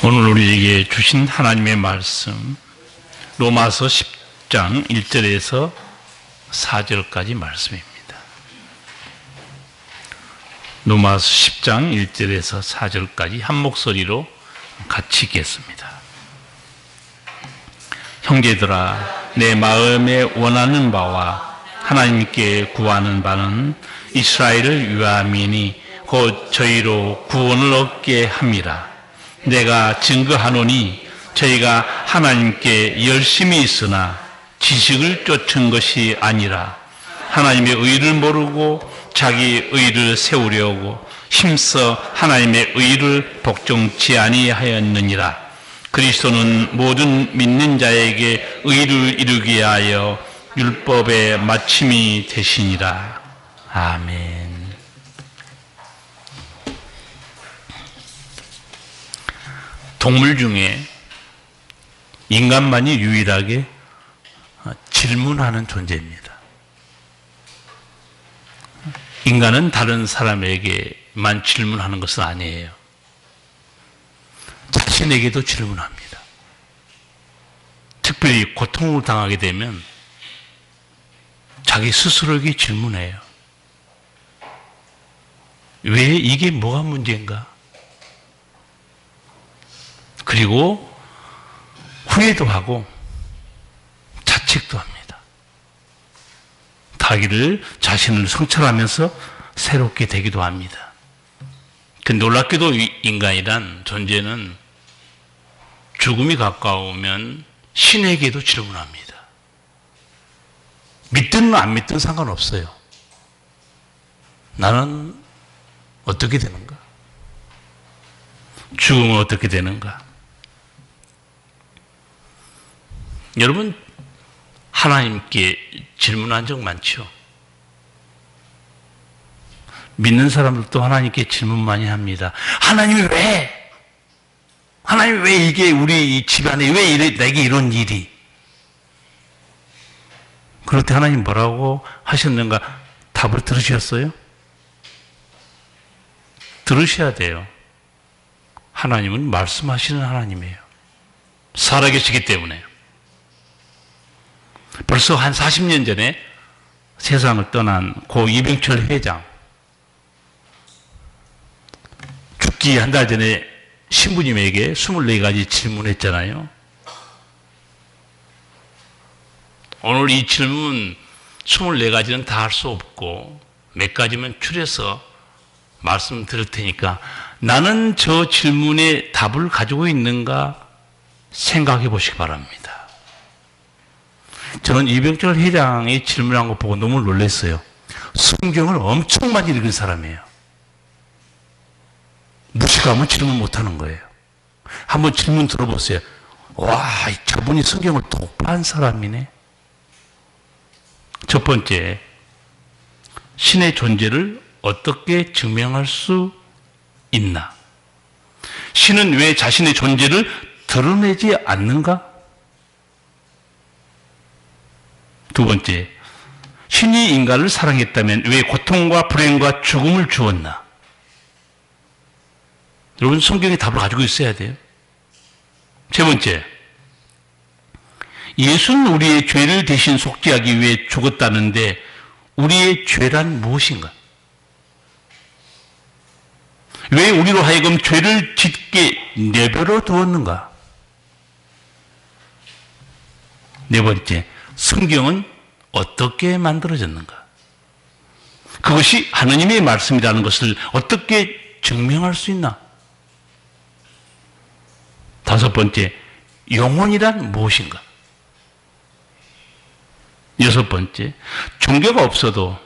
오늘 우리에게 주신 하나님의 말씀 로마서 10장 1절에서 4절까지 말씀입니다. 로마서 10장 1절에서 4절까지 한 목소리로 같이 읽겠습니다. 형제들아, 내 마음에 원하는 바와 하나님께 구하는 바는 이스라엘을 위함이니 곧 저희로 구원을 얻게 함이라. 내가 증거하노니 저희가 하나님께 열심히 있으나 지식을 쫓은 것이 아니라 하나님의 의를 모르고 자기 의를 세우려고 힘써 하나님의 의를 복종치 아니하였느니라. 그리스도는 모든 믿는 자에게 의를 이루게 하여 율법의 마침이 되시니라. 아멘. 동물 중에 인간만이 유일하게 질문하는 존재입니다. 인간은 다른 사람에게만 질문하는 것은 아니에요. 자신에게도 질문합니다. 특별히 고통을 당하게 되면 자기 스스로에게 질문해요. 왜 이게 뭐가 문제인가? 그리고 후회도 하고 자책도 합니다. 자신을 성찰하면서 새롭게 되기도 합니다. 그 놀랍게도 인간이란 존재는 죽음이 가까우면 신에게도 질문합니다. 믿든 안 믿든 상관없어요. 나는 어떻게 되는가? 죽음은 어떻게 되는가? 여러분, 하나님께 질문한 적 많죠? 믿는 사람들도 하나님께 질문 많이 합니다. 하나님이 왜? 하나님이 왜 이게 우리 집안에 왜 내게 이런 일이? 그럴 때 하나님 뭐라고 하셨는가? 답을 들으셨어요? 들으셔야 돼요. 하나님은 말씀하시는 하나님이에요. 살아계시기 때문에. 벌써 한 40년 전에 세상을 떠난 고 이병철 회장, 죽기 한 달 전에 신부님에게 24가지 질문했잖아요. 오늘 이 질문 24가지는 다 할 수 없고 몇 가지만 추려서 말씀드릴 테니까 나는 저 질문에 답을 가지고 있는가 생각해 보시기 바랍니다. 저는 이병철 회장이 질문한 거 보고 너무 놀랐어요. 성경을 엄청 많이 읽은 사람이에요. 무식하면 질문 못하는 거예요. 한번 질문 들어보세요. 와, 저분이 성경을 독파한 사람이네. 첫 번째, 신의 존재를 어떻게 증명할 수 있나? 신은 왜 자신의 존재를 드러내지 않는가? 두 번째, 신이 인간을 사랑했다면 왜 고통과 불행과 죽음을 주었나? 여러분, 성경의 답을 가지고 있어야 돼요. 세 번째, 예수는 우리의 죄를 대신 속죄하기 위해 죽었다는데 우리의 죄란 무엇인가? 왜 우리로 하여금 죄를 짓게 내버려 두었는가? 네 번째, 성경은 어떻게 만들어졌는가? 그것이 하느님의 말씀이라는 것을 어떻게 증명할 수 있나? 다섯 번째, 영혼이란 무엇인가? 여섯 번째, 종교가 없어도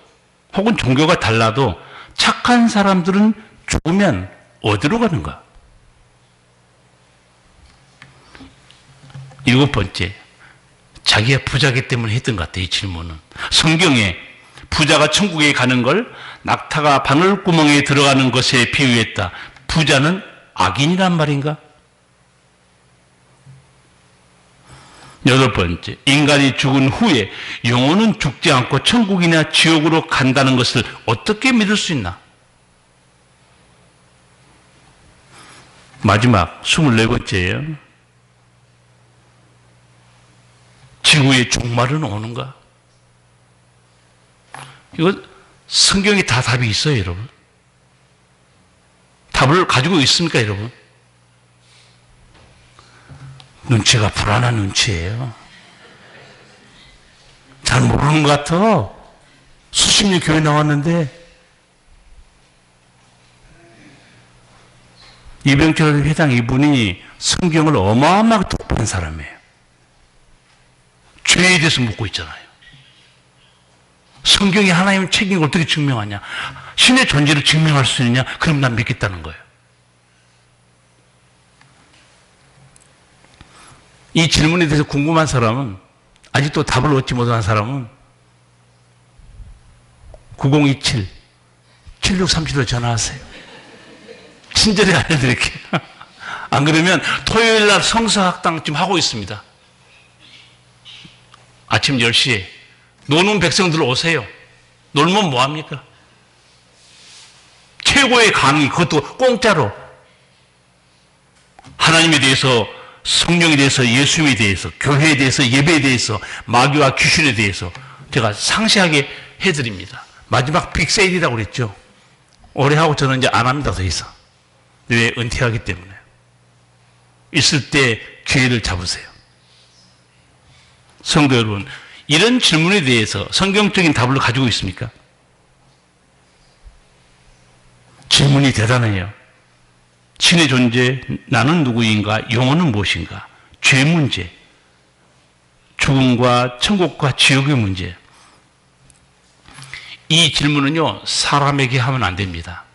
혹은 종교가 달라도 착한 사람들은 죽으면 어디로 가는가? 일곱 번째, 자기가 부자기 때문에 했던 것 같아요. 이 질문은. 성경에 부자가 천국에 가는 걸 낙타가 바늘구멍에 들어가는 것에 비유했다. 부자는 악인이란 말인가? 여덟 번째, 인간이 죽은 후에 영혼은 죽지 않고 천국이나 지옥으로 간다는 것을 어떻게 믿을 수 있나? 마지막 24번째예요. 지구의 종말은 오는가? 이거 성경에 다 답이 있어요, 여러분. 답을 가지고 있습니까, 여러분? 눈치가 불안한 눈치예요. 잘 모르는 것 같아. 수십 년 교회 나왔는데 이병철 회장 이분이 성경을 어마어마하게 독보한 사람이에요. 죄에 대해서 묻고 있잖아요. 성경이 하나님 책임을 어떻게 증명하냐? 신의 존재를 증명할 수 있느냐? 그럼 난 믿겠다는 거예요. 이 질문에 대해서 궁금한 사람은, 아직도 답을 얻지 못한 사람은 9027-7637로 전화하세요. 친절히 알려드릴게요. 안 그러면 토요일 날 성서학당 지금 하고 있습니다. 아침 10시에. 노는 백성들 오세요. 놀면 뭐합니까? 최고의 강의, 그것도 공짜로. 하나님에 대해서, 성령에 대해서, 예수님에 대해서, 교회에 대해서, 예배에 대해서, 마귀와 귀신에 대해서 제가 상세하게 해드립니다. 마지막 빅세일이라고 그랬죠. 올해 하고 저는 이제 안 합니다, 더 이상. 왜? 은퇴하기 때문에. 있을 때 기회를 잡으세요. 성도 여러분, 이런 질문에 대해서 성경적인 답을 가지고 있습니까? 질문이 대단해요. 신의 존재, 나는 누구인가, 영혼은 무엇인가, 죄 문제, 죽음과 천국과 지옥의 문제. 이 질문은요, 사람에게 하면 안 됩니다.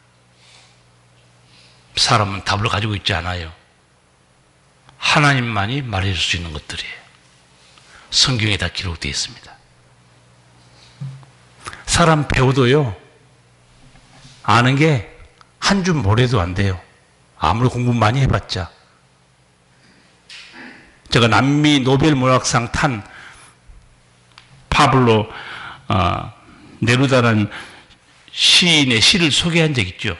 사람은 답을 가지고 있지 않아요. 하나님만이 말해줄 수 있는 것들이에요. 성경에 다 기록되어 있습니다. 사람 배우도요, 아는 게 한 줌 모래도 안 돼요. 아무리 공부 많이 해봤자. 제가 남미 노벨 문학상 탄 파블로 네루다라는 시인의 시를 소개한 적 있죠.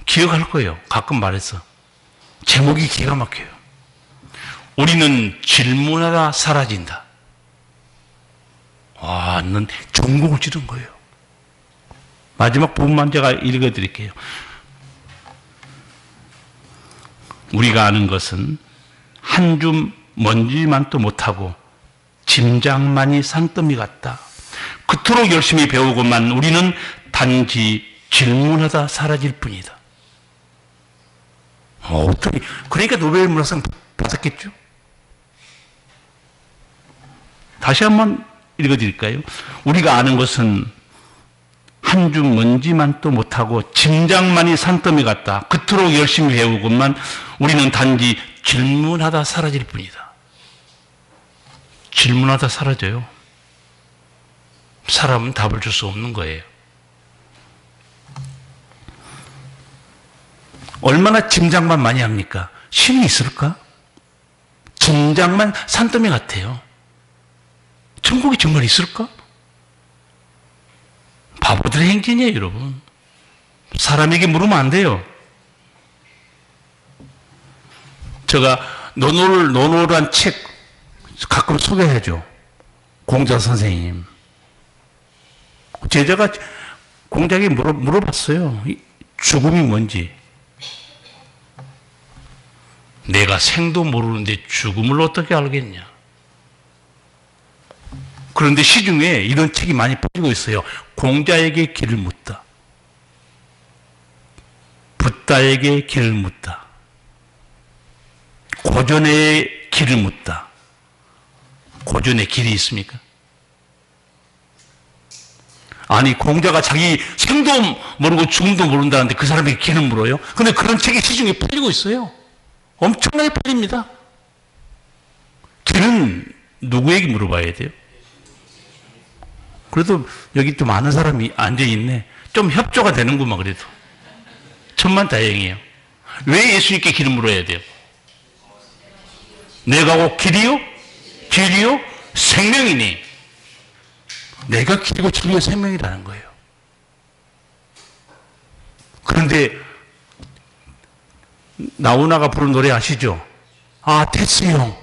기억할 거예요. 가끔 말해서. 제목이 기가 막혀요. 우리는 질문하다 사라진다. 와, 넌 전곡을 찌른 거예요. 마지막 부분만 제가 읽어드릴게요. 우리가 아는 것은 한 줌 먼지만도 못하고 짐작만이 산더미 같다. 그토록 열심히 배우고만 우리는 단지 질문하다 사라질 뿐이다. 어떻게, 그러니까 노벨 문학상 받았겠죠? 다시 한번 읽어드릴까요? 우리가 아는 것은 한 줌 먼지만도 못하고 짐작만이 산더미 같다. 그토록 열심히 배우고만 우리는 단지 질문하다 사라질 뿐이다. 질문하다 사라져요. 사람은 답을 줄 수 없는 거예요. 얼마나 짐작만 많이 합니까? 신이 있을까? 짐작만 산더미 같아요. 천국이 정말 있을까? 바보들의 행진이에요, 여러분. 사람에게 물으면 안 돼요. 제가 노노란 책 가끔 소개해줘. 공자 선생님. 제자가 공자에게 물어봤어요. 죽음이 뭔지. 내가 생도 모르는데 죽음을 어떻게 알겠냐. 그런데 시중에 이런 책이 많이 퍼지고 있어요. 공자에게 길을 묻다. 붓다에게 길을 묻다. 고전에 길을 묻다. 고전에 길이 있습니까? 아니, 공자가 자기 생도 모르고 죽음도 모른다는데 그 사람에게 길을 물어요? 근데 그런 책이 시중에 팔리고 있어요. 엄청나게 팔립니다. 길은 누구에게 물어봐야 돼요? 그래도 여기 좀 아는 사람이 앉아있네. 좀 협조가 되는구만, 그래도. 천만다행이에요. 왜 예수님께 길을 물어야 돼요? 내가 곧 길이요? 진리요? 생명이니. 내가 길이고 진리요 생명이라는 거예요. 그런데 나훈아가 부른 노래 아시죠? 아, 테스 형.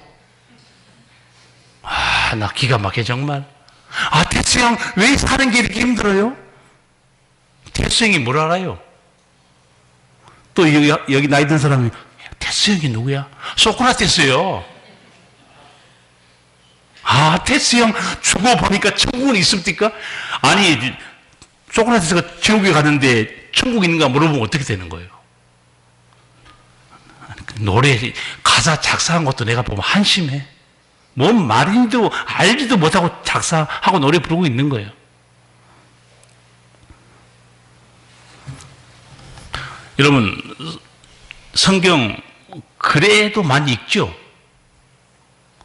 아, 나 기가 막혀 정말. 아, 테스 형, 왜 사는 게 이렇게 힘들어요? 테스 형이 뭘 알아요? 또 여기 나이 든 사람이, 테스 형이 누구야? 소크라테스요. 아, 테스 형 죽어보니까 천국은 있습니까? 아니, 소크라테스가 지옥에 갔는데 천국 있는가 물어보면 어떻게 되는 거예요? 노래, 가사 작사한 것도 내가 보면 한심해. 뭔 말인지도 알지도 못하고 작사하고 노래 부르고 있는 거예요. 여러분, 성경 그래도 많이 읽죠?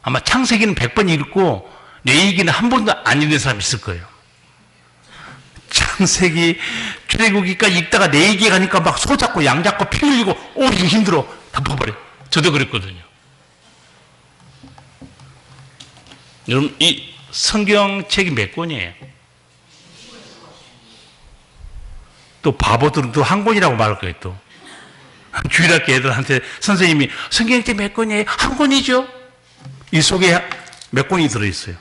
아마 창세기는 100번 읽고 내 얘기는 한 번도 안 읽는 사람이 있을 거예요. 창세기, 출애굽기까지 읽다가 내 얘기 가니까 막 소 잡고 양 잡고 피 흘리고 이거 힘들어. 덮어버려. 저도 그랬거든요. 여러분, 이 성경책이 몇 권이에요? 또 바보들은 또 한 권이라고 말할 거예요, 또. 주일학교 애들한테 선생님이 성경책 몇 권이에요? 한 권이죠? 이 속에 몇 권이 들어있어요?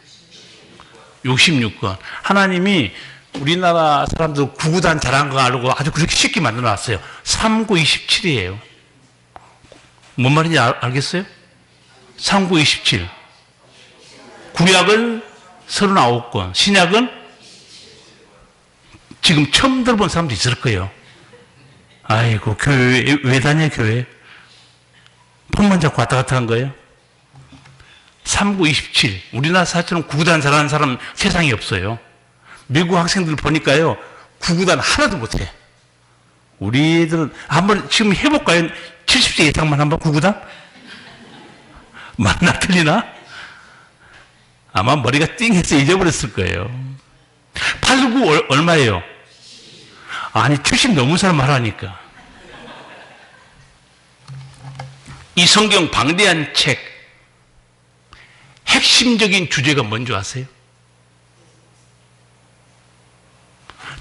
66권. 하나님이 우리나라 사람들 구구단 잘한 거 알고 아주 그렇게 쉽게 만들어 놨어요. 3, 9, 27이에요. 뭔 말인지 알겠어요? 3, 9, 27. 구약은 39권, 신약은 지금 처음 들어본 사람도 있을 거예요. 아이고, 교회, 왜 다녀, 교회? 폰만 잡고 왔다 갔다 한 거예요? 3, 9, 27. 우리나라 사람처럼 구구단 잘하는 사람 세상에 없어요. 미국 학생들 보니까요, 구구단 하나도 못해. 우리들은 한번 지금 해볼까요? 70세 이상만 한번 구구단? 맞나 틀리나? 아마 머리가 띵해서 잊어버렸을 거예요. 8, 9 얼마예요? 아니 70 넘은 사람 말하니까. 이 성경 방대한 책 핵심적인 주제가 뭔지 아세요?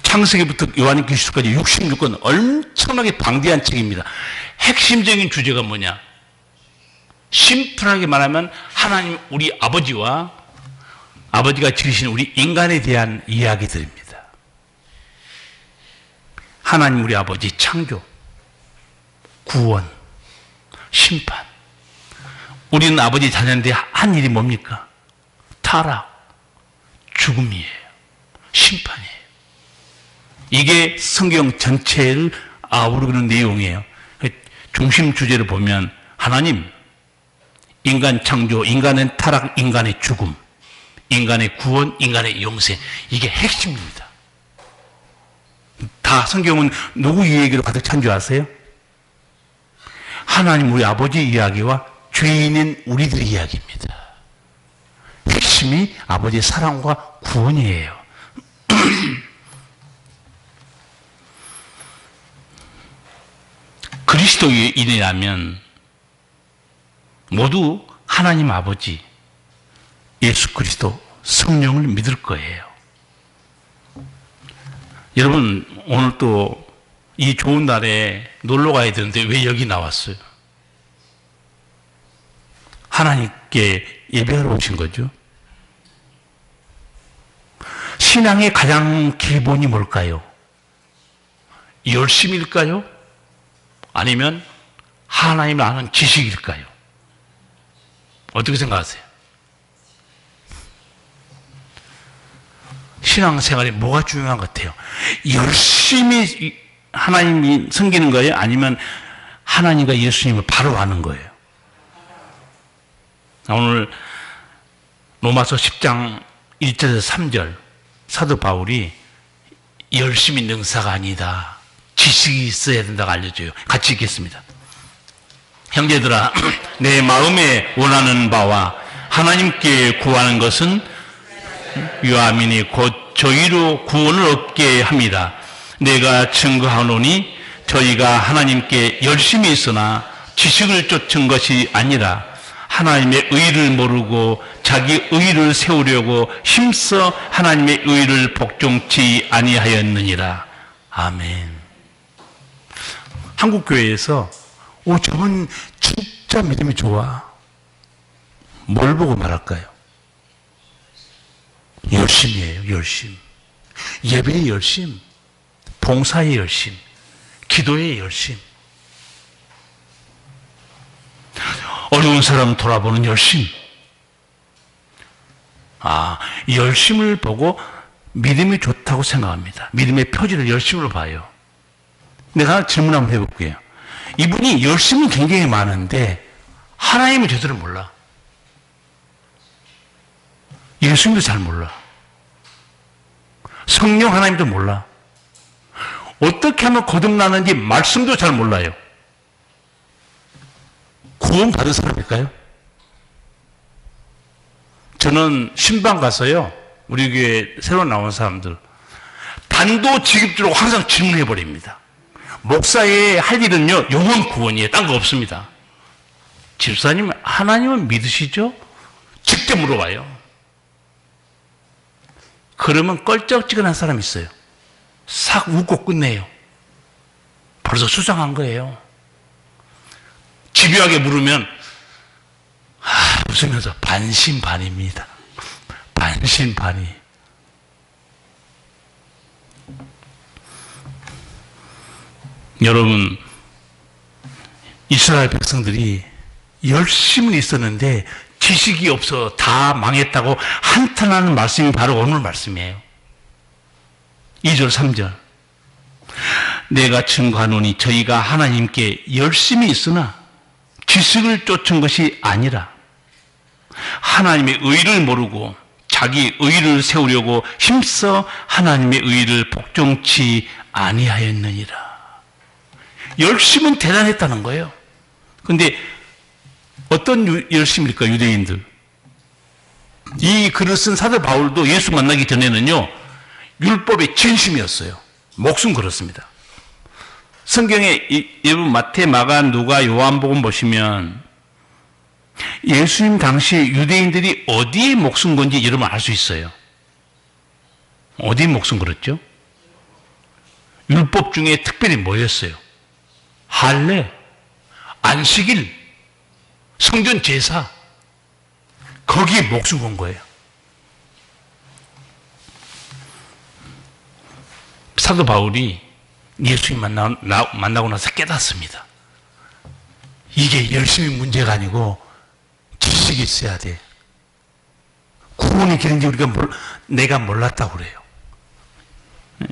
창세기부터 요한계시록까지 66권 엄청나게 방대한 책입니다. 핵심적인 주제가 뭐냐? 심플하게 말하면 하나님 우리 아버지와 아버지가 지으신 우리 인간에 대한 이야기들입니다. 하나님 우리 아버지 창조, 구원, 심판. 우리는 아버지 자녀인데 한 일이 뭡니까? 타락, 죽음이에요. 심판이에요. 이게 성경 전체를 아우르는 내용이에요. 중심 주제를 보면 하나님, 인간 창조, 인간의 타락, 인간의 죽음, 인간의 구원, 인간의 영생. 이게 핵심입니다. 다 성경은 누구 이야기로 가득 찬 줄 아세요? 하나님 우리 아버지 이야기와 죄인인 우리들의 이야기입니다. 핵심이 아버지의 사랑과 구원이에요. 그리스도인이라면 모두 하나님 아버지, 예수 그리스도, 성령을 믿을 거예요. 여러분, 오늘 또 이 좋은 날에 놀러 가야 되는데 왜 여기 나왔어요? 하나님께 예배하러 오신 거죠. 신앙의 가장 기본이 뭘까요? 열심일까요? 아니면 하나님을 아는 지식일까요? 어떻게 생각하세요? 신앙생활에 뭐가 중요한 것 같아요? 열심히 하나님이 섬기는 거예요? 아니면 하나님과 예수님을 바로 아는 거예요? 오늘 로마서 10장 1절에서 3절 사도 바울이 열심히 능사가 아니다. 지식이 있어야 된다고 알려줘요. 같이 읽겠습니다. 형제들아, 내 마음에 원하는 바와 하나님께 구하는 것은 유아민이 곧 저희로 구원을 얻게 합니다. 내가 증거하노니 저희가 하나님께 열심히 있으나 지식을 쫓은 것이 아니라 하나님의 의를 모르고 자기 의를 세우려고 힘써 하나님의 의를 복종치 아니하였느니라. 아멘. 한국교회에서 저분 진짜 믿음이 좋아. 뭘 보고 말할까요? 열심이에요, 열심. 예배의 열심, 봉사의 열심, 기도의 열심. 어려운 사람 돌아보는 열심. 이 열심을 보고 믿음이 좋다고 생각합니다. 믿음의 표지를 열심으로 봐요. 내가 질문 한번 해볼게요. 이분이 열심은 굉장히 많은데 하나님을 제대로 몰라. 예수님도 잘 몰라. 성령 하나님도 몰라. 어떻게 하면 거듭나는지 말씀도 잘 몰라요. 구원 받은 사람일까요? 저는 신방 가서요, 우리 교회 새로 나온 사람들 단도직입적으로 항상 질문해 버립니다. 목사의 할 일은요, 영혼 구원이에요. 딴 거 없습니다. 집사님, 하나님은 믿으시죠? 직접 물어봐요. 그러면 껄쩍지근한 사람이 있어요. 싹 웃고 끝내요. 벌써 수상한 거예요. 집요하게 물으면 웃으면서 반신반의입니다. 반신반의. 여러분, 이스라엘 백성들이 열심은 있었는데 지식이 없어 다 망했다고 한탄하는 말씀이 바로 오늘 말씀이에요. 2절 3절. 내가 증거하노니 저희가 하나님께 열심히 있으나 지식을 쫓은 것이 아니라 하나님의 의를 모르고 자기 의를 세우려고 힘써 하나님의 의를 복종치 아니하였느니라. 열심은 대단했다는 거예요. 그런데 어떤 열심일까, 유대인들? 이 글을 쓴 사도 바울도 예수 만나기 전에는요, 율법의 진심이었어요. 목숨 걸었습니다. 성경에 여러분 마태, 마가, 누가, 요한복음 보시면 예수님 당시 유대인들이 어디에 목숨 건지 여러분 알 수 있어요. 어디에 목숨 걸었죠? 율법 중에 특별히 뭐였어요? 할례, 안식일, 성전 제사, 거기에 목숨 건 거예요. 사도 바울이 예수님 만나고 나서 깨닫습니다. 이게 열심히 문제가 아니고 지식이 있어야 돼. 구원의 길인지 내가 몰랐다고 그래요.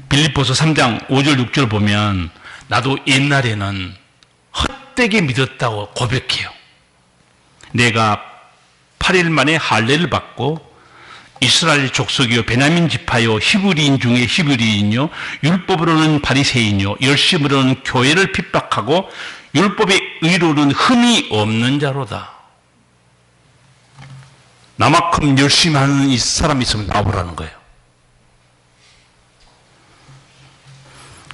빌립보서 3장 5절 6절 보면 나도 옛날에는 헛되게 믿었다고 고백해요. 내가 8일 만에 할례를 받고 이스라엘 족속이요 베냐민 지파요 히브리인 중에 히브리인요 율법으로는 바리새인요 열심으로는 교회를 핍박하고 율법의 의로는 흠이 없는 자로다. 나만큼 열심히 하는 이 사람이 있으면 나와보라는 거예요.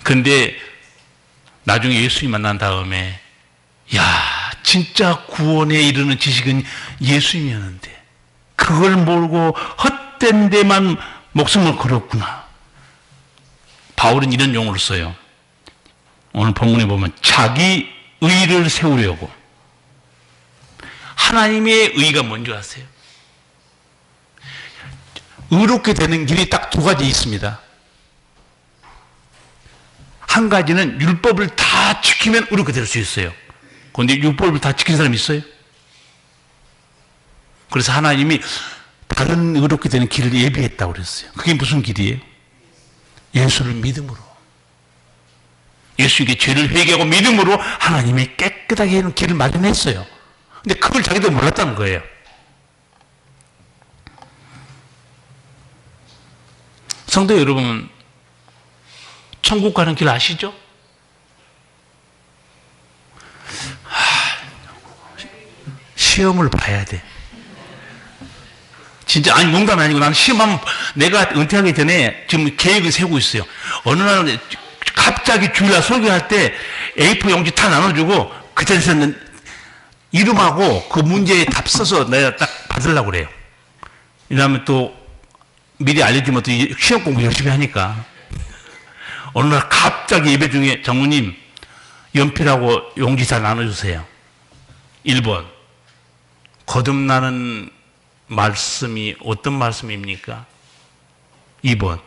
그런데 나중에 예수님 만난 다음에 진짜 구원에 이르는 지식은 예수님이었는데 그걸 모르고 헛된 데만 목숨을 걸었구나. 바울은 이런 용어를 써요. 오늘 본문에 보면 자기 의를 세우려고. 하나님의 의가 뭔지 아세요? 의롭게 되는 길이 딱 두 가지 있습니다. 한 가지는 율법을 다 지키면 의롭게 될 수 있어요. 그런데 율법을 다 지킨 사람이 있어요? 그래서 하나님이 다른 의롭게 되는 길을 예비했다고 그랬어요. 그게 무슨 길이에요? 예수를 믿음으로. 예수에게 죄를 회개하고 믿음으로 하나님이 깨끗하게 하는 길을 마련했어요. 근데 그걸 자기도 몰랐다는 거예요. 성도 여러분, 천국 가는 길 아시죠? 시험을 봐야 돼. 진짜, 아니, 농담이 아니고 나는 시험하면 내가 은퇴하기 전에 지금 계획을 세우고 있어요. 어느 날 갑자기 주일날 설교할 때 A4 용지 다 나눠주고 그 자리에서는 이름하고 그 문제에 답 써서 내가 딱 받으려고 그래요. 이러면 또 미리 알려주면 또 시험 공부 열심히 하니까. 어느 날 갑자기 예배 중에 장모님 연필하고 용지 다 나눠주세요. 1번. 거듭나는 말씀이 어떤 말씀입니까? 2번.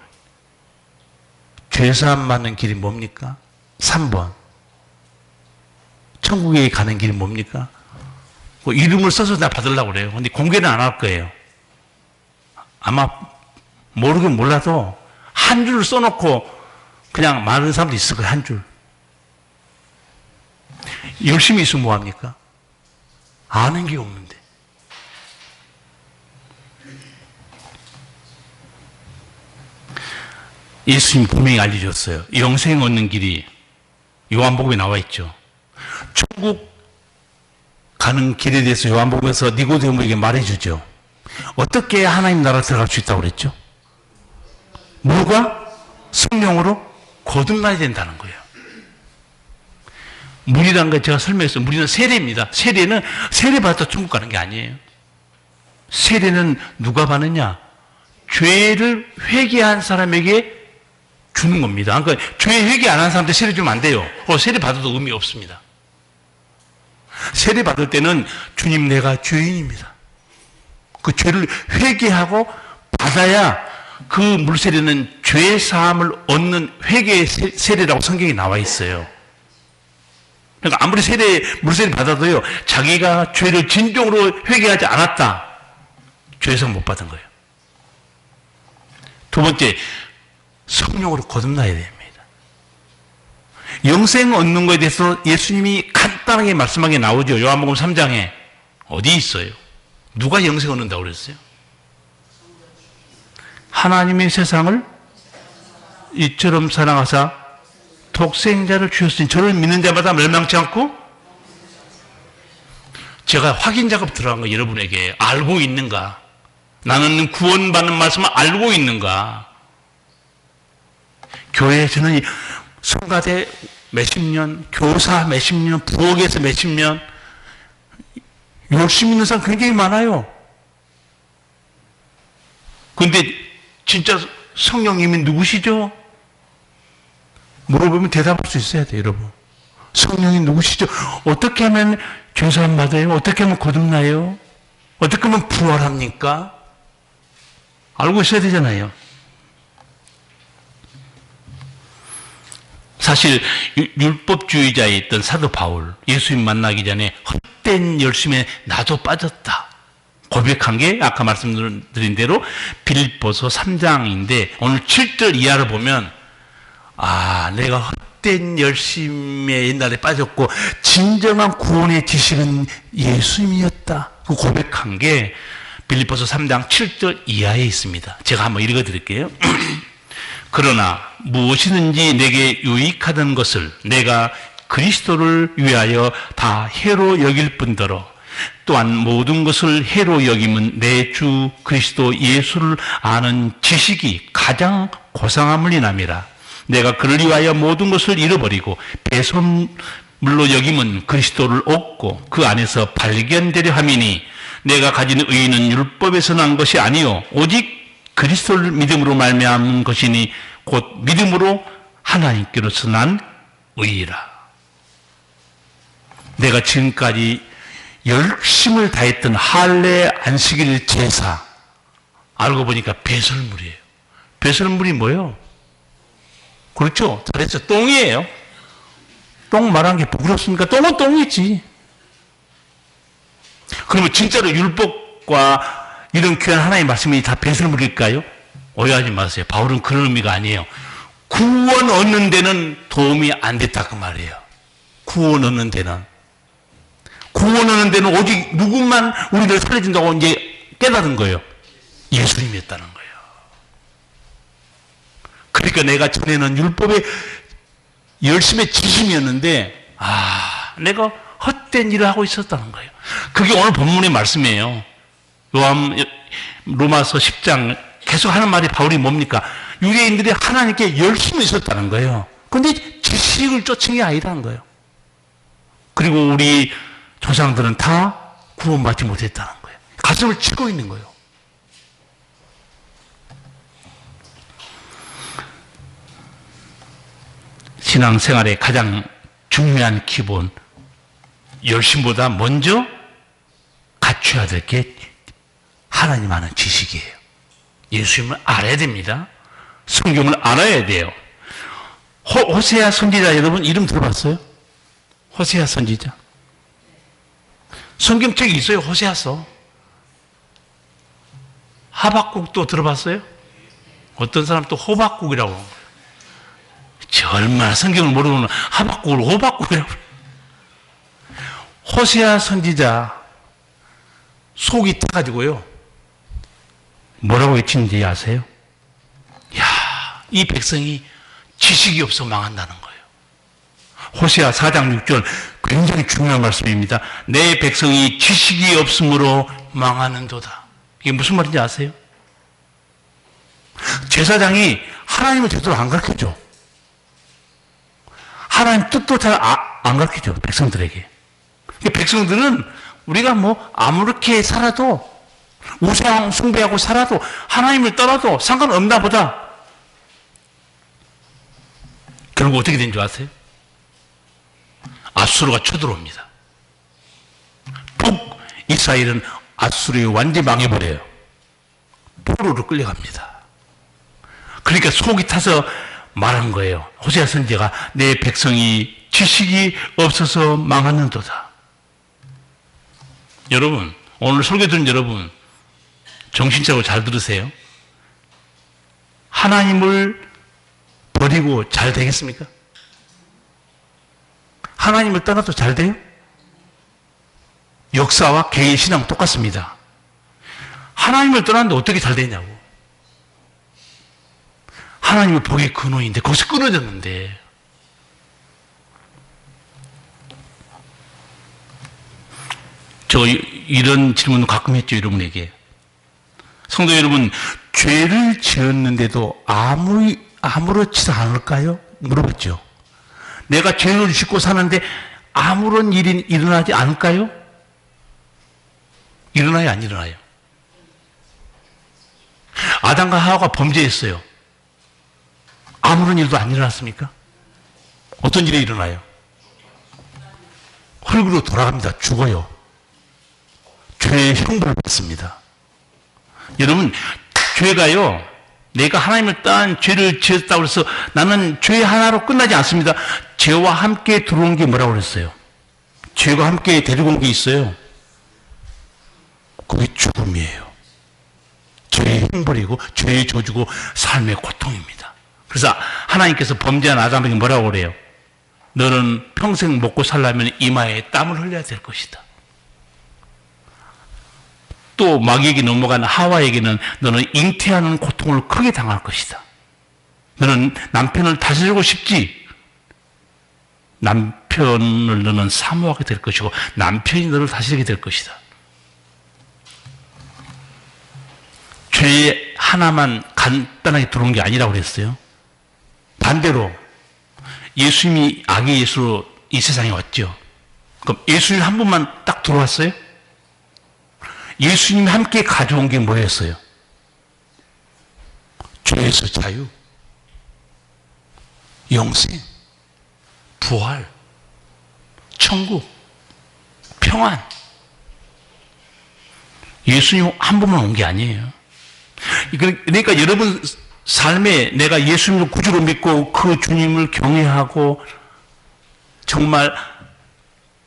죄사함 받는 길이 뭡니까? 3번. 천국에 가는 길이 뭡니까? 그 이름을 써서 나 받으려고 그래요. 근데 공개는 안 할 거예요. 아마 모르긴 몰라도 한 줄을 써놓고 그냥 많은 사람도 있을 거예요. 한 줄. 열심히 있으면 뭐합니까? 아는 게 없는데. 예수님이 분명히 알려줬어요. 영생 얻는 길이 요한복음에 나와 있죠. 천국 가는 길에 대해서 요한복음에서 니고데모에게 말해주죠. 어떻게 하나님 나라 들어갈 수 있다고 그랬죠? 물과 성령으로 거듭나야 된다는 거예요. 물이라는 걸 제가 설명했어요. 물은 세례입니다. 세례는 세례 받아서 천국 가는 게 아니에요. 세례는 누가 받느냐? 죄를 회개한 사람에게 주는 겁니다. 그러니까 죄 회개 안 한 사람한테 세례 주면 안 돼요. 세례 받아도 의미 없습니다. 세례 받을 때는 주님 내가 죄인입니다. 그 죄를 회개하고 받아야 그 물세례는 죄 사함을 얻는 회개의 세례라고 성경에 나와 있어요. 그러니까 아무리 물세례 받아도요, 자기가 죄를 진정으로 회개하지 않았다. 죄에서 못 받은 거예요. 두 번째, 성령으로 거듭나야 됩니다. 영생 얻는 것에 대해서 예수님이 간단하게 말씀한 게 나오죠. 요한복음 3장에. 어디 있어요? 누가 영생 얻는다고 그랬어요? 하나님의 세상을 이처럼 사랑하사 독생자를 주셨으니 저를 믿는 자마다 멸망치 않고, 제가 확인 작업 들어간 거 여러분에게 알고 있는가? 나는 구원받는 말씀을 알고 있는가? 교회에서는 성가대 몇십 년, 교사 몇십 년, 부엌에서 몇십 년 열심히 있는 사람 굉장히 많아요. 그런데 진짜 성령님이 누구시죠? 물어보면 대답할 수 있어야 돼요, 여러분. 성령이 누구시죠? 어떻게 하면 죄사함 받아요? 어떻게 하면 거듭나요? 어떻게 하면 부활합니까? 알고 있어야 되잖아요. 사실 율법주의자였던 사도 바울, 예수님 만나기 전에 헛된 열심에 나도 빠졌다 고백한 게 아까 말씀드린 대로 빌립보서 3장인데 오늘 7절 이하를 보면 내가 헛된 열심에 옛날에 빠졌고 진정한 구원의 지식은 예수님이었다. 그 고백한 게 빌립보서 3장 7절 이하에 있습니다. 제가 한번 읽어드릴게요. 그러나 무엇이든지 내게 유익하던 것을 내가 그리스도를 위하여 다 해로 여길 뿐더러 또한 모든 것을 해로 여김은 내 주 그리스도 예수를 아는 지식이 가장 고상함을 인함이라. 내가 그를 위하여 모든 것을 잃어버리고 배설물로 여김은 그리스도를 얻고 그 안에서 발견되려 함이니 내가 가진 의의는 율법에서 난 것이 아니요 오직 그리스도를 믿음으로 말미암은 것이니 곧 믿음으로 하나님께로서 난 의의라. 내가 지금까지 열심을 다했던 할례 안식일 제사 알고 보니까 배설물이에요. 배설물이 뭐예요? 그렇죠? 잘했죠. 똥이에요. 똥 말하는 게 부끄럽습니까? 똥은 똥이지. 그러면 진짜로 율법과 이런 귀한 하나님의 말씀이 다 배설물일까요? 오해하지 마세요. 바울은 그런 의미가 아니에요. 구원 얻는 데는 도움이 안 됐다 그 말이에요. 구원 얻는 데는. 구원 얻는 데는 오직 누구만 우리를 살려준다고 이제 깨달은 거예요. 예수님이었다는 거예요. 그러니까 내가 전에는 율법에 열심히 지심이었는데 내가 헛된 일을 하고 있었다는 거예요. 그게 오늘 본문의 말씀이에요. 로마서 10장 계속 하는 말이 바울이 뭡니까? 유대인들이 하나님께 열심히 있었다는 거예요. 그런데 지식을 쫓은 게 아니라는 거예요. 그리고 우리 조상들은 다 구원받지 못했다는 거예요. 가슴을 치고 있는 거예요. 신앙생활의 가장 중요한 기본, 열심보다 먼저 갖춰야 될 게 하나님 아는 지식이에요. 예수님을 알아야 됩니다. 성경을 알아야 돼요. 호세아 선지자 여러분 이름 들어봤어요? 호세아 선지자. 성경책이 있어요. 호세아서. 하박국도 들어봤어요? 어떤 사람 또 호박국이라고. 저 얼마나 성경을 모르면 하박국을 호박국이라고. 호세아 선지자 속이 타가지고요. 뭐라고 외치는지 아세요? 야, 이 백성이 지식이 없어 망한다는 거예요. 호세아 4장 6절 굉장히 중요한 말씀입니다. 내 백성이 지식이 없으므로 망하는도다. 이게 무슨 말인지 아세요? 제사장이 하나님을 제대로 안 가르쳐줘. 하나님 뜻도 잘 안 가르쳐줘, 백성들에게. 백성들은 우리가 뭐 아무렇게 살아도 우상 숭배하고 살아도 하나님을 떠나도 상관없나 보다. 결국 어떻게 된 줄 아세요? 아수르가 쳐들어옵니다. 북이스라엘은 아수르에 완전히 망해버려요. 포로로 끌려갑니다. 그러니까 속이 타서 말한 거예요. 호세아 선지자가 내 백성이 지식이 없어서 망하는도다. 여러분, 오늘 설교 들은 여러분 정신 차리고 잘 들으세요. 하나님을 버리고 잘 되겠습니까? 하나님을 떠나도 잘 돼요? 역사와 개인 신앙 똑같습니다. 하나님을 떠났는데 어떻게 잘 되냐고. 하나님을 복의 근원인데 거기서 끊어졌는데. 저 이런 질문을 가끔 했죠, 여러분에게. 성도 여러분, 죄를 지었는데도 아무렇지도 않을까요? 물어봤죠. 내가 죄를 짓고 사는데 아무런 일이 일어나지 않을까요? 일어나요, 안 일어나요? 아담과 하와가 범죄했어요. 아무런 일도 안 일어났습니까? 어떤 일이 일어나요? 흙으로 돌아갑니다. 죽어요. 죄의 형벌을 받습니다. 여러분, 죄가요, 내가 하나님을 떠난 죄를 지었다고 해서 나는 죄 하나로 끝나지 않습니다. 죄와 함께 들어온 게 뭐라고 그랬어요? 죄가 함께 데리고 온 게 있어요. 그게 죽음이에요. 죄의 형벌이고 죄의 저주고 삶의 고통입니다. 그래서 하나님께서 범죄한 아담에게 뭐라고 그래요? 너는 평생 먹고 살려면 이마에 땀을 흘려야 될 것이다. 또 마귀에게 넘어간 하와에게는 너는 잉태하는 고통을 크게 당할 것이다. 너는 남편을 다스리고 싶지? 남편을 너는 사모하게 될 것이고 남편이 너를 다스리게 될 것이다. 죄 하나만 간단하게 들어온 게 아니라고 그랬어요. 반대로 예수님이 아기 예수로 이 세상에 왔죠. 그럼 예수님 한 분만 딱 들어왔어요? 예수님이 함께 가져온 게 뭐였어요? 죄에서 자유, 영생, 부활, 천국, 평안. 예수님 한 분만 온 게 아니에요. 그러니까 여러분 삶에 내가 예수님을 구주로 믿고 그 주님을 경외하고 정말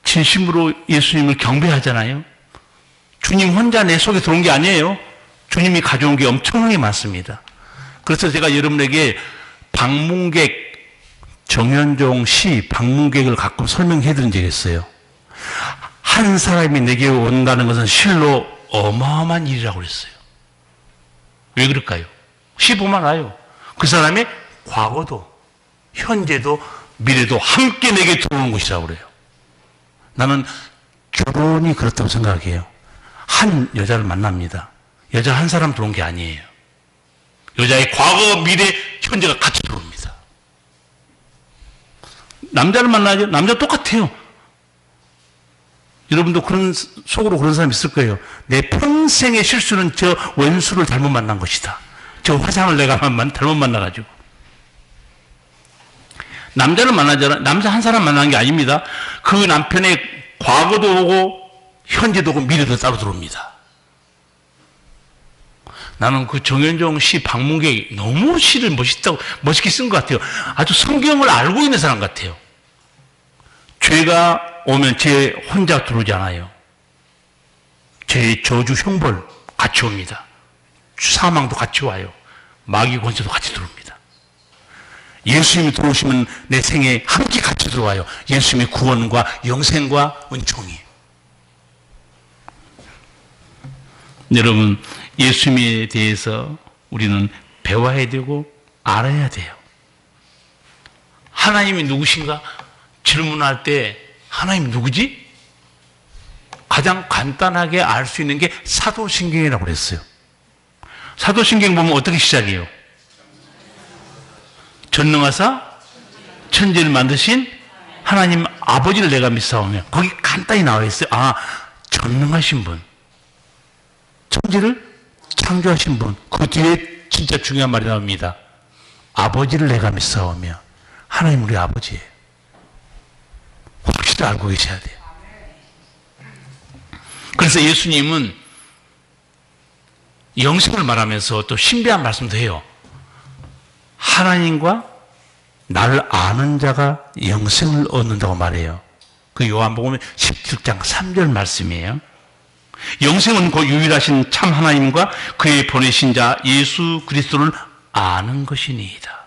진심으로 예수님을 경배하잖아요. 주님 혼자 내 속에 들어온 게 아니에요. 주님이 가져온 게 엄청나게 많습니다. 그래서 제가 여러분에게 방문객, 정현종 시 방문객을 가끔 설명해 드린 적이 있어요. 한 사람이 내게 온다는 것은 실로 어마어마한 일이라고 그랬어요. 왜 그럴까요? 시 보면 알아요. 그 사람의 과거도 현재도 미래도 함께 내게 들어오는 것이라고 그래요. 나는 결혼이 그렇다고 생각해요. 한 여자를 만납니다. 여자 한 사람 들어온 게 아니에요. 여자의 과거, 미래, 현재가 같이 들어옵니다. 남자를 만나죠? 남자 똑같아요. 여러분도 속으로 그런 사람 있을 거예요. 내 평생의 실수는 저 원수를 잘못 만난 것이다. 저 화상을 내가 잘못 만나가지고. 남자를 만나잖아. 남자 한 사람 만나는 게 아닙니다. 그 남편의 과거도 오고 현재도 오고 미래도 따로 들어옵니다. 나는 그 정현종 시 방문객이 너무 시를 멋있게 쓴 것 같아요. 아주 성경을 알고 있는 사람 같아요. 죄가 오면 제 혼자 들어오지 않아요. 제 저주 형벌 같이 옵니다. 사망도 같이 와요. 마귀 권세도 같이 들어옵니다. 예수님이 들어오시면 내 생에 함께 같이 들어와요. 예수님의 구원과 영생과 은총이. 여러분, 예수님에 대해서 우리는 배워야 되고 알아야 돼요. 하나님이 누구신가? 질문할 때 하나님 누구지? 가장 간단하게 알 수 있는 게 사도신경이라고 그랬어요. 사도신경 보면 어떻게 시작해요? 전능하사 천지를 만드신 하나님 아버지를 내가 믿사오며, 거기 간단히 나와 있어요. 아, 전능하신 분, 천지를 창조하신 분. 그 뒤에 진짜 중요한 말이 나옵니다. 아버지를 내가 믿사오며. 하나님 우리 아버지예요. 확실히 알고 계셔야 돼요. 그래서 예수님은 영생을 말하면서 또 신비한 말씀도 해요. 하나님과 나를 아는 자가 영생을 얻는다고 말해요. 그 요한복음 17장 3절 말씀이에요. 영생은 그 유일하신 참 하나님과 그의 보내신 자 예수 그리스도를 아는 것이니이다.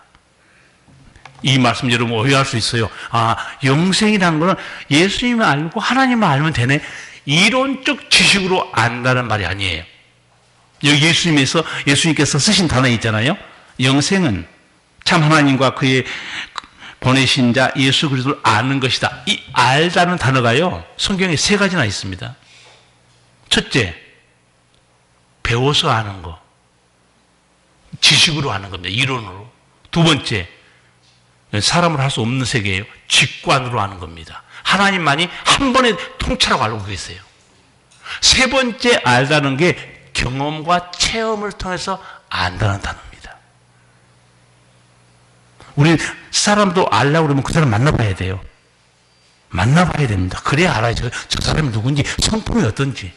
이 말씀 여러분 오해할 수 있어요. 아, 영생이라는 것은 예수님을 알고 하나님을 알면 되네. 이론적 지식으로 안다는 말이 아니에요. 여기 예수님께서 쓰신 단어 있잖아요. 영생은 참 하나님과 그의 보내신 자 예수 그리스도를 아는 것이다. 이 알다는 단어가요, 성경에 3가지나 있습니다. 첫째, 배워서 아는 거. 지식으로 아는 겁니다. 이론으로. 두 번째, 사람으로 할 수 없는 세계예요. 직관으로 아는 겁니다. 하나님만이 한 번에 통째로 알고 계세요. 세 번째 알다는 게 경험과 체험을 통해서 안다는 단어입니다. 우리 사람도 알려고 그러면 그 사람 만나봐야 돼요. 만나봐야 됩니다. 그래야 알아요. 저 사람이 누군지, 성품이 어떤지.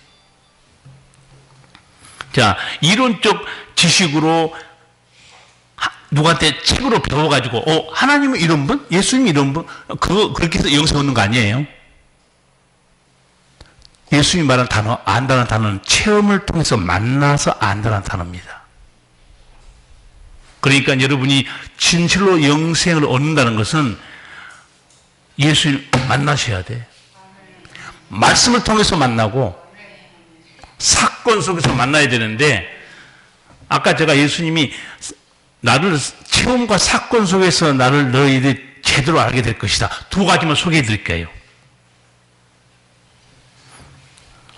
자, 이론적 지식으로 누구한테 책으로 배워가지고, 하나님은 이런 분? 예수님이 이런 분? 그렇게 해서 영생 얻는 거 아니에요? 예수님이 말하는 단어, 안다는 단어는 체험을 통해서 만나서 안다는 단어입니다. 그러니까 여러분이 진실로 영생을 얻는다는 것은 예수를 만나셔야 돼. 말씀을 통해서 만나고, 사건 속에서 만나야 되는데, 아까 제가 예수님이 나를 체험과 사건 속에서 나를 너희들이 제대로 알게 될 것이다. 2가지만 소개해 드릴게요.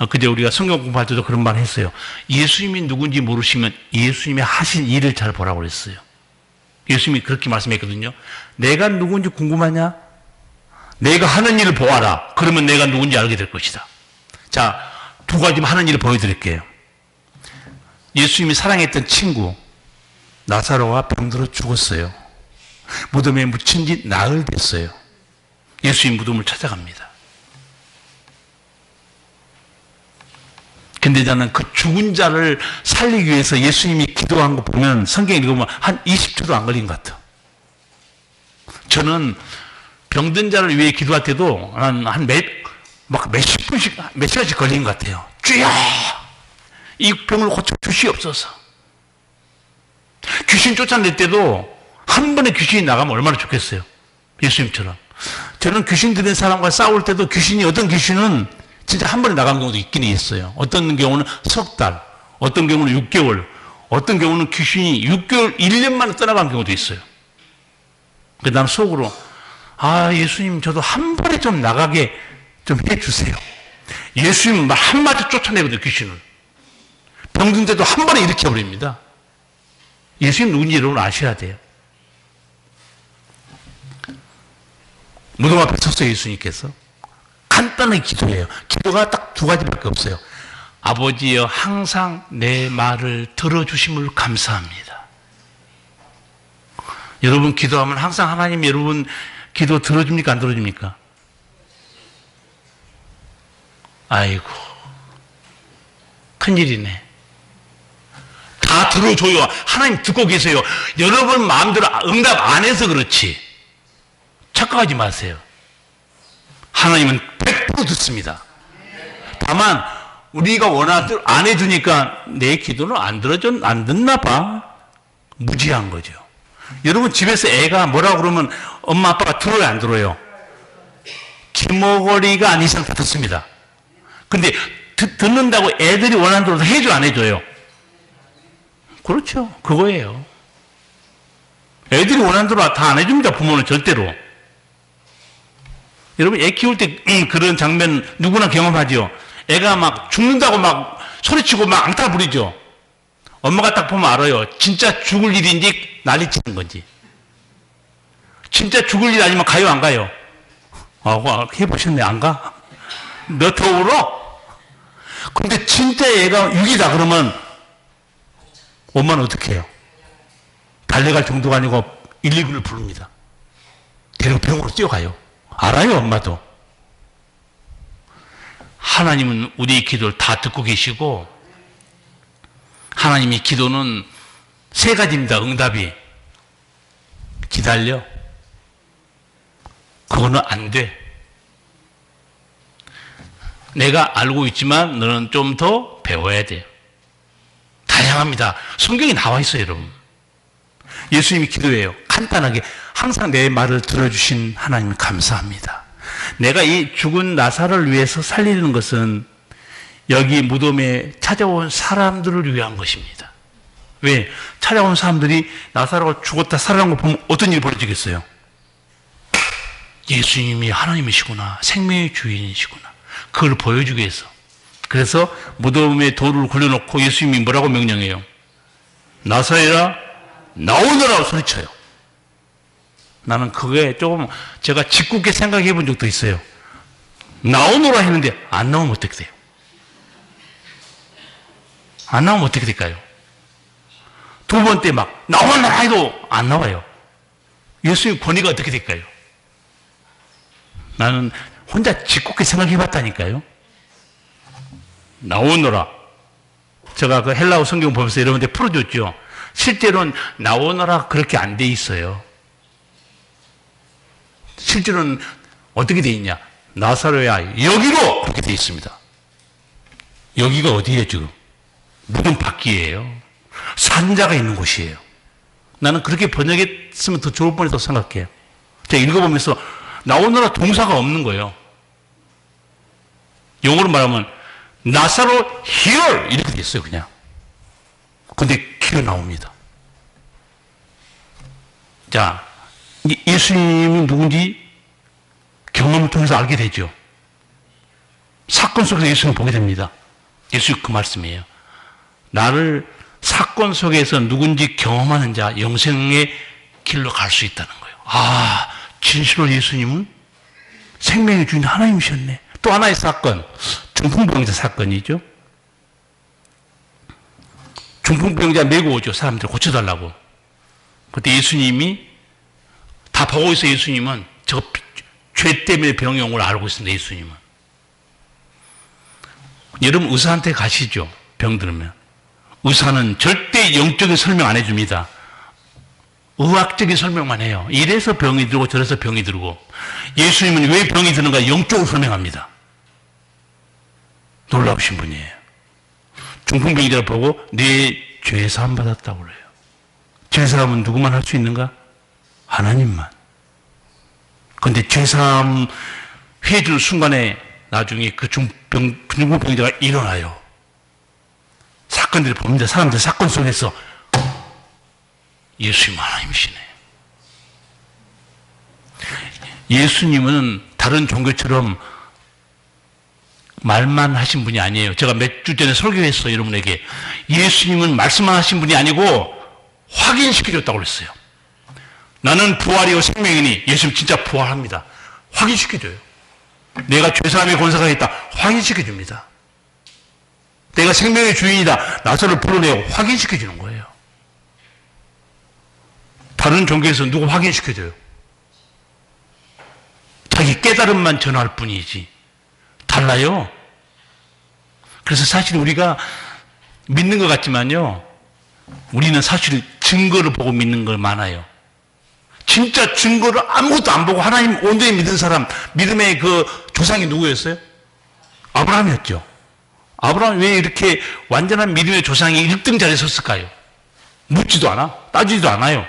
그제 우리가 성경 공부할 때도 그런 말 했어요. 예수님이 누군지 모르시면 예수님이 하신 일을 잘 보라고 그랬어요. 예수님이 그렇게 말씀했거든요. 내가 누군지 궁금하냐? 내가 하는 일을 보아라. 그러면 내가 누군지 알게 될 것이다. 자, 2가지만 하는 일을 보여드릴게요. 예수님이 사랑했던 친구 나사로가 병들어 죽었어요. 무덤에 묻힌 지 나흘 됐어요. 예수님 무덤을 찾아갑니다. 근데 저는 그 죽은 자를 살리기 위해서 예수님이 기도한 거 보면 성경 읽으면 한 20초도 안 걸린 것 같아요. 저는 병든 자를 위해 기도할 때도 몇십 분씩, 몇 시간씩 걸린 것 같아요. 주여! 이 병을 고쳐 주시옵소서. 귀신 쫓아낼 때도 한 번에 귀신이 나가면 얼마나 좋겠어요. 예수님처럼. 저는 귀신 들인 사람과 싸울 때도 어떤 귀신은 진짜 한 번에 나간 경우도 있긴 있어요. 어떤 경우는 석 달, 어떤 경우는 6개월, 어떤 경우는 귀신이 6개월, 1년 만에 떠나간 경우도 있어요. 그래서 나는 속으로, 예수님 저도 한 번에 좀 나가게 좀 해주세요. 예수님 말 한마디 쫓아내거든요, 귀신을. 병든 데도 한 번에 일으켜버립니다. 예수님 누군지 여러분 아셔야 돼요. 무덤 앞에 섰어요, 예수님께서. 간단하게 기도해요. 기도가 딱 2가지밖에 없어요. 아버지여, 항상 내 말을 들어주심을 감사합니다. 여러분 기도하면 항상 하나님 여러분 기도 들어줍니까? 안 들어줍니까? 아이고, 큰일이네. 다 들어줘요. 하나님 듣고 계세요. 여러분 마음대로 응답 안 해서 그렇지. 착각하지 마세요. 하나님은 100% 듣습니다. 다만 우리가 원하는 대로 안 해주니까 내 기도는 안 듣나 봐. 무지한 거죠. 여러분 집에서 애가 뭐라고 그러면 엄마 아빠가 들어요, 안 들어요? 기머거리가 아닌 이상 다 듣습니다. 근데 듣는다고 애들이 원하는 대로 해줘, 안 해줘요? 그렇죠. 그거예요. 애들이 원하는 대로 다 안 해줍니다. 부모는 절대로. 여러분 애 키울 때 그런 장면 누구나 경험하죠. 애가 막 죽는다고 막 소리치고 막 앙탈 부리죠. 엄마가 딱 보면 알아요. 진짜 죽을 일인지 난리치는 건지. 진짜 죽을 일 아니면 가요, 안 가요? 해보셨네. 안 가? 너 더 울어? 근데 진짜 애가 6이다 그러면 엄마는 어떻게 해요? 달려갈 정도가 아니고 119를 부릅니다. 데리고 병원으로 뛰어가요. 알아요, 엄마도. 하나님은 우리의 기도를 다 듣고 계시고, 하나님의 기도는 세 가지입니다. 응답이. 기다려. 그거는 안 돼. 내가 알고 있지만 너는 좀 더 배워야 돼. 다양합니다. 성경에 나와 있어요, 여러분. 예수님이 기도해요. 간단하게 항상 내 말을 들어주신 하나님 감사합니다. 내가 이 죽은 나사로를 위해서 살리는 것은 여기 무덤에 찾아온 사람들을 위한 것입니다. 왜? 찾아온 사람들이 나사로가 죽었다 살아난 거 보면 어떤 일이 벌어지겠어요? 예수님이 하나님이시구나. 생명의 주인이시구나. 그걸 보여주기 위해서. 그래서 무덤에 돌을 굴려놓고 예수님이 뭐라고 명령해요? 나사로야 나오너라고 소리쳐요. 나는 그게 조금 제가 짓궂게 생각해 본 적도 있어요. 나오너라 했는데 안 나오면 어떻게 돼요? 안 나오면 어떻게 될까요? 두 번째 막 나오너라 해도 안 나와요. 예수님 권위가 어떻게 될까요? 나는 혼자 짓궂게 생각해 봤다니까요. 나오너라. 제가 그 헬라어 성경 보면서 여러분들 풀어줬죠. 실제로는 나오너라 그렇게 안 돼 있어요. 실제로는 어떻게 돼 있냐? 나사로야 여기로 그렇게 돼 있습니다. 여기가 어디예요 지금? 무덤 밖이에요. 산자가 있는 곳이에요. 나는 그렇게 번역했으면 더 좋을 뻔했다고 생각해요. 제가 읽어보면서 나오너라 동사가 없는 거예요. 영어로 말하면 나사로 here 이렇게 돼 있어요 그냥. 근데 here 나옵니다. 자, 예수님이 누군지 경험을 통해서 알게 되죠. 사건 속에서 예수님을 보게 됩니다. 예수 그 말씀이에요. 나를 사건 속에서 누군지 경험하는 자 영생의 길로 갈 수 있다는 거예요. 아, 진실로 예수님은 생명의 주인 하나님이셨네. 또 하나의 사건, 중풍병자 사건이죠. 중풍병자 메고 오죠. 사람들 고쳐달라고. 그때 예수님이 다 보고 있어. 예수님은 저 죄 때문에 병이 온 걸 알고 있습니다. 예수님은. 여러분 의사한테 가시죠. 병 들으면. 의사는 절대 영적인 설명 안 해줍니다. 의학적인 설명만 해요. 이래서 병이 들고 저래서 병이 들고. 예수님은 왜 병이 드는가 영적으로 설명합니다. 놀라우신 분이에요. 중풍병자를 보고 네 죄 사함 받았다고 그래요. 죄 사함은 누구만 할 수 있는가? 하나님만. 그런데 죄 사함 해줄 순간에 나중에 그 중풍병자가 일어나요. 사건들을 봅니다. 사람들 사건 속에서 예수님 하나님이시네. 예수님은 다른 종교처럼 말만 하신 분이 아니에요. 제가 몇 주 전에 설교했어요. 여러분에게. 예수님은 말씀만 하신 분이 아니고 확인시켜줬다고 그랬어요. 나는 부활이요 생명이니 예수님 진짜 부활합니다. 확인시켜줘요. 내가 죄사함의 권세가 있다. 확인시켜줍니다. 내가 생명의 주인이다. 나사로를 불러내고 확인시켜주는 거예요. 다른 종교에서 누구 확인시켜줘요? 자기 깨달음만 전할 뿐이지. 달라요. 그래서 사실 우리가 믿는 것 같지만요, 우리는 사실 증거를 보고 믿는 걸 많아요. 진짜 증거를 아무것도 안 보고 하나님 온전히 믿은 사람, 믿음의 그 조상이 누구였어요? 아브라함이었죠. 아브라함이 왜 이렇게 완전한 믿음의 조상이 1등 자리에 섰을까요? 묻지도 않아, 따지지도 않아요.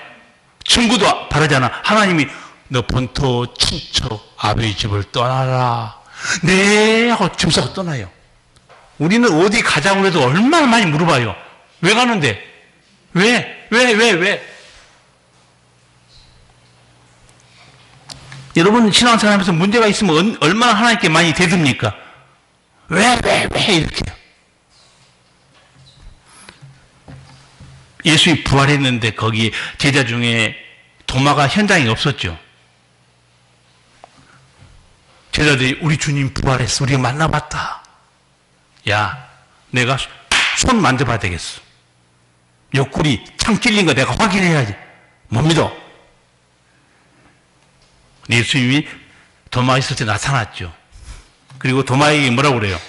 증거도 바라지 않아. 하나님이 너 본토 친척 아버지 집을 떠나라. 네 하고 짐 싸고 떠나요. 우리는 어디 가자고 해도 얼마나 많이 물어봐요. 왜 가는데? 왜? 여러분 신앙생활하면서 문제가 있으면 얼마나 하나님께 많이 대듭니까? 왜 이렇게요. 예수님이 부활했는데 거기 제자 중에 도마가 현장에 없었죠. 제자들이 우리 주님 부활했어. 우리가 만나봤다. 야, 내가 손 만져봐야 되겠어. 옆구리 창 찔린 거 내가 확인해야지. 못 믿어. 예수님이 도마 있을 때 나타났죠. 그리고 도마에게 뭐라고 그래요?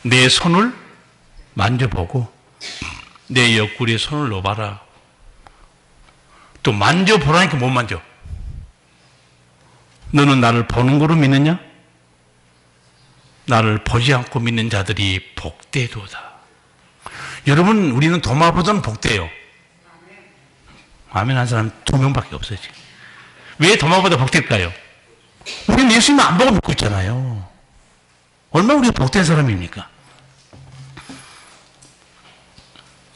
내 손을 만져보고 내 옆구리에 손을 넣어봐라. 또 만져보라니까 못 만져. 너는 나를 보는 거로 믿느냐? 나를 보지 않고 믿는 자들이 복되도다. 여러분, 우리는 도마보다는 복돼요. 아멘 한 사람 2명밖에 없어요. 지금. 왜 도마보다 복될까요? 우리는 예수님을 안 보고 믿고 있잖아요. 얼마나 우리가 복된 사람입니까?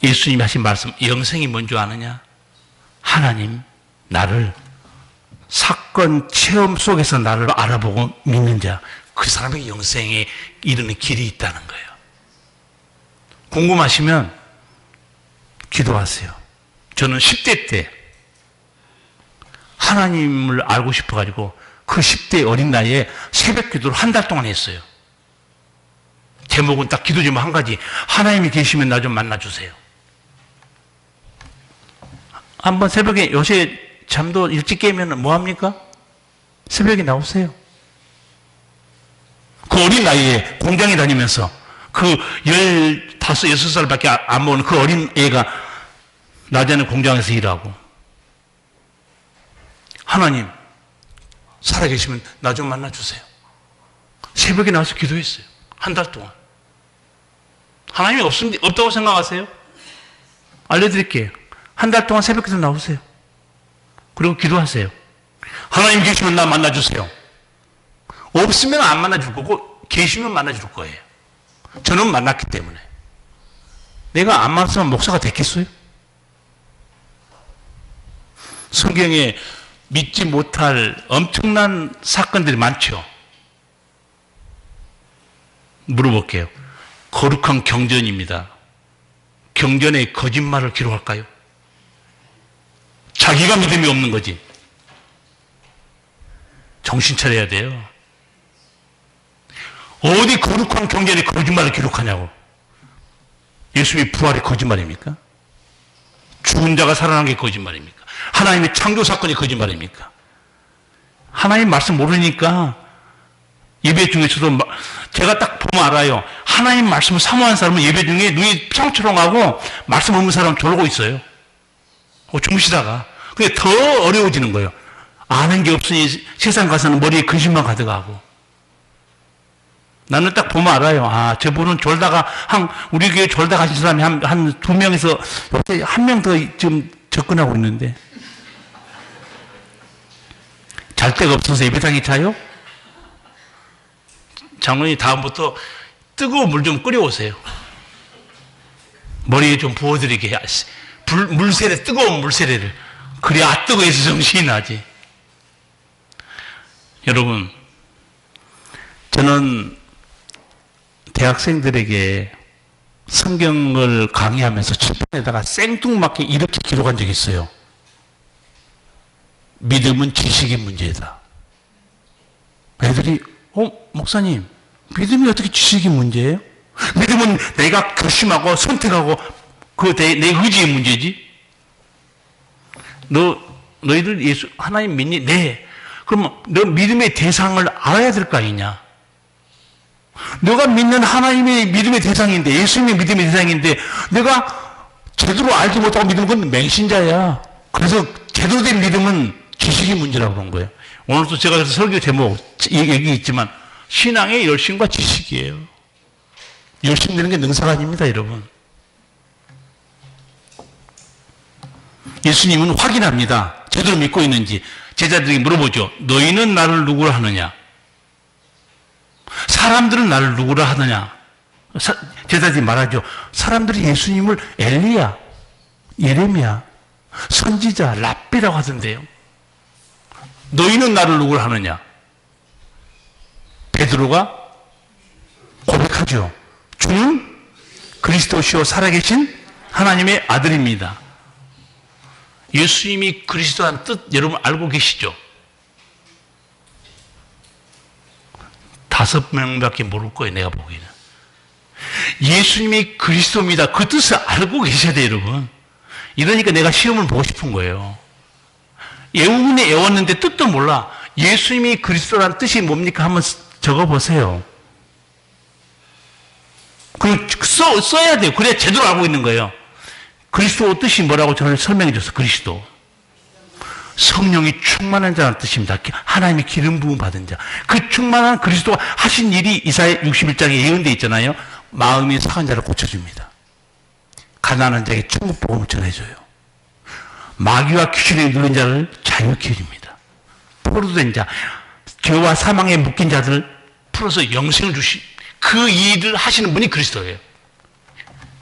예수님이 하신 말씀, 영생이 뭔지 아느냐? 하나님, 나를 사건, 체험 속에서 나를 알아보고 믿는 자, 그 사람에게 영생에 이르는 길이 있다는 거예요. 궁금하시면 기도하세요. 저는 10대 때 하나님을 알고 싶어가지고 그 10대 어린 나이에 새벽 기도를 한 달 동안 했어요. 제목은 딱 기도 제목 한 가지. 하나님이 계시면 나 좀 만나주세요. 한번 새벽에 요새 잠도 일찍 깨면 뭐합니까? 새벽에 나오세요. 그 어린 나이에 공장에 다니면서 그 15, 6살밖에 안 먹는 그 어린 애가 낮에는 공장에서 일하고 하나님 살아계시면 나 좀 만나주세요. 새벽에 나와서 기도했어요. 한 달 동안. 하나님이 없다고 생각하세요? 알려드릴게요. 한 달 동안 새벽 기도 나오세요. 그리고 기도하세요. 하나님 계시면 나 만나주세요. 없으면 안 만나줄 거고 계시면 만나줄 거예요. 저는 만났기 때문에. 내가 안 만났으면 목사가 됐겠어요? 성경에 믿지 못할 엄청난 사건들이 많죠. 물어볼게요. 거룩한 경전입니다. 경전에 거짓말을 기록할까요? 자기가 믿음이 없는 거지. 정신 차려야 돼요. 어디 거룩한 경전에 거짓말을 기록하냐고. 예수님이 부활이 거짓말입니까? 죽은 자가 살아난 게 거짓말입니까? 하나님의 창조 사건이 거짓말입니까? 하나님 말씀 모르니까 예배 중에서도 제가 딱 보면 알아요. 하나님 말씀을 사모하는 사람은 예배 중에 눈이 짱초롱하고 말씀 없는 사람 졸고 있어요. 주무시다가. 그게 더 어려워지는 거예요. 아는 게 없으니 세상 가서는 머리에 근심만 가득하고. 나는 딱 보면 알아요. 아, 저분은 졸다가, 우리 교회 졸다 가신 사람이 한 2명에서 요새 1명 더 지금 접근하고 있는데. 잘 데가 없어서 예배당에 자요? 장로님 다음부터 뜨거운 물 좀 끓여오세요. 머리에 좀 부어드리게. 물세례, 뜨거운 물세례를. 그래야 뜨거워서 정신이 나지. 여러분, 저는 대학생들에게 성경을 강의하면서 칠판에다가 생뚱맞게 이렇게 기록한 적이 있어요. 믿음은 지식의 문제다. 애들이 목사님, 믿음이 어떻게 지식의 문제예요? 믿음은 내가 결심하고 선택하고 내 의지의 문제지. 너 너희들 예수, 하나님 믿니? 네. 그러면 너 믿음의 대상을 알아야 될 거 아니냐? 너가 믿는 하나님의 믿음의 대상인데, 예수님의 믿음의 대상인데, 내가 제대로 알지 못하고 믿는 건 맹신자야. 그래서 제대로 된 믿음은 지식이 문제라고 그런 거예요. 오늘도 제가 그래서 설교 제목, 여기 있지만, 신앙의 열심과 지식이에요. 열심 되는 게 능사가 아닙니다, 여러분. 예수님은 확인합니다. 제대로 믿고 있는지. 제자들에게 물어보죠. 너희는 나를 누구라 하느냐? 사람들은 나를 누구라 하느냐? 제자들이 말하죠. 사람들이 예수님을 엘리야, 예레미야, 선지자, 랍비라고 하던데요. 너희는 나를 누구라 하느냐? 베드로가 고백하죠. 주는 그리스도시요 살아계신 하나님의 아들입니다. 예수님이 그리스도란 뜻 여러분 알고 계시죠? 5명밖에 모를 거예요, 내가 보기에는. 예수님이 그리스도입니다. 그 뜻을 알고 계셔야 돼요, 여러분. 이러니까 내가 시험을 보고 싶은 거예요. 애우문에 애웠는데 뜻도 몰라. 예수님이 그리스도란 뜻이 뭡니까? 한번 적어보세요. 그리고 써야 돼요. 그래야 제대로 알고 있는 거예요. 그리스도 뜻이 뭐라고 저는 설명해 줬어. 그리스도. 성령이 충만한 자라는 뜻입니다. 하나님의 기름 부음 받은 자. 그 충만한 그리스도가 하신 일이 이사야 61장에 예언되어 있잖아요. 마음이 상한 자를 고쳐줍니다. 가난한 자에게 천국 복음을 전해줘요. 마귀와 귀신에 눌린 자를 자유케 해줍니다. 포로된 자, 죄와 사망에 묶인 자들 풀어서 영생을 주시. 그 일을 하시는 분이 그리스도예요.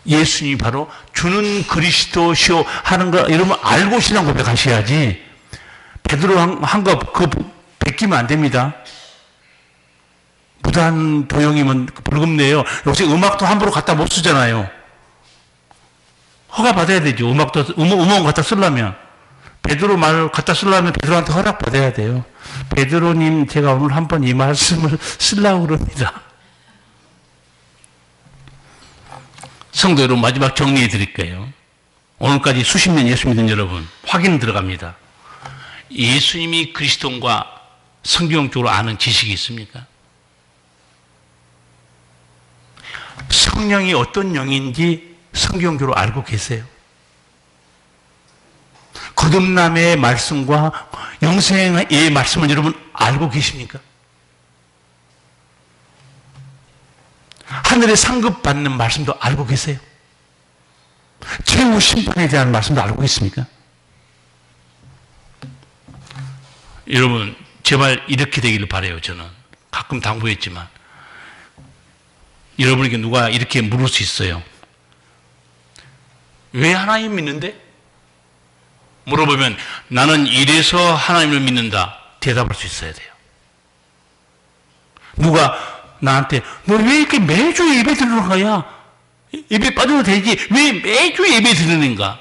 예수님이 바로 주는 그리스도시오 하는 거 이러면 알고 신앙 고백하셔야지. 베드로 한 거 그거 베끼면 안 됩니다. 무단 도용이면 벌금 내요. 요새 음악도 함부로 갖다 못 쓰잖아요. 허가 받아야 되죠. 음원 갖다 쓰려면. 베드로 말 갖다 쓰려면 베드로한테 허락 받아야 돼요. 베드로님, 제가 오늘 한번 이 말씀을 쓰려고 그럽니다. 성도 여러분, 마지막 정리해 드릴게요. 오늘까지 수십 년 예수 믿은 여러분, 확인 들어갑니다. 예수님이 그리스도인가 성경적으로 아는 지식이 있습니까? 성령이 어떤 영인지 성경적으로 알고 계세요? 거듭남의 말씀과 영생의 말씀을 여러분 알고 계십니까? 하늘의 상급받는 말씀도 알고 계세요? 최후 심판에 대한 말씀도 알고 계십니까? 여러분, 제발 이렇게 되기를 바라요. 저는 가끔 당부했지만 여러분에게 누가 이렇게 물을 수 있어요. 왜 하나님 믿는데? 물어보면 나는 이래서 하나님을 믿는다. 대답할 수 있어야 돼요. 누가 나한테 너 왜 이렇게 매주 예배 드리는 거야? 예배 빠져도 되지. 왜 매주 예배 드리는가?